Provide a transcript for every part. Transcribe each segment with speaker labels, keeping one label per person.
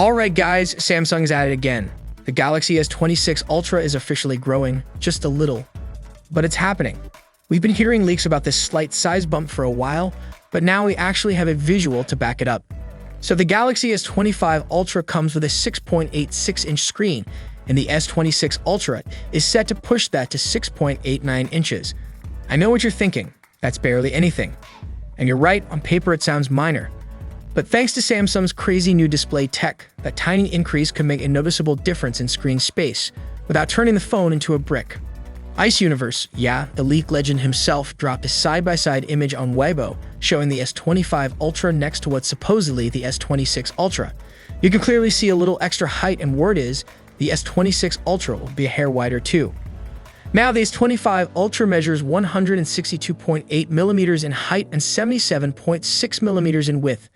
Speaker 1: Alright guys, Samsung's at it again. The Galaxy S26 Ultra is officially growing, just a little. But it's happening. We've been hearing leaks about this slight size bump for a while, but now we actually have a visual to back it up. So the Galaxy S25 Ultra comes with a 6.86-inch screen, and the S26 Ultra is set to push that to 6.89 inches. I know what you're thinking, that's barely anything. And you're right, on paper it sounds minor. But thanks to Samsung's crazy new display tech, that tiny increase could make a noticeable difference in screen space, without turning the phone into a brick. Ice Universe, yeah, the leak legend himself, dropped a side-by-side image on Weibo, showing the S25 Ultra next to what's supposedly the S26 Ultra. You can clearly see a little extra height, and word is, the S26 Ultra will be a hair wider too. Now, the S25 Ultra measures 162.8 millimeters in height and 77.6 millimeters in width.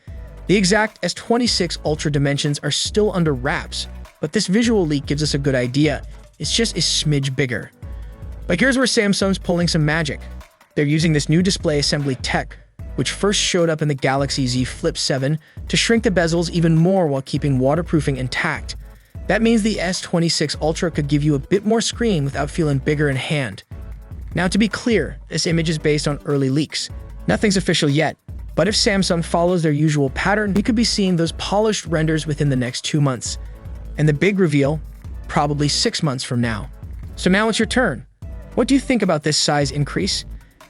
Speaker 1: The exact S26 Ultra dimensions are still under wraps, but this visual leak gives us a good idea. It's just a smidge bigger. But here's where Samsung's pulling some magic. They're using this new display assembly tech, which first showed up in the Galaxy Z Flip 7, to shrink the bezels even more while keeping waterproofing intact. That means the S26 Ultra could give you a bit more screen without feeling bigger in hand. Now, to be clear, this image is based on early leaks. Nothing's official yet, but if Samsung follows their usual pattern, we could be seeing those polished renders within the next 2 months. And the big reveal, probably 6 months from now. So now it's your turn. What do you think about this size increase?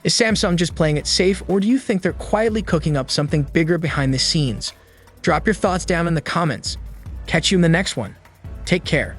Speaker 1: Is Samsung just playing it safe, or do you think they're quietly cooking up something bigger behind the scenes? Drop your thoughts down in the comments. Catch you in the next one. Take care.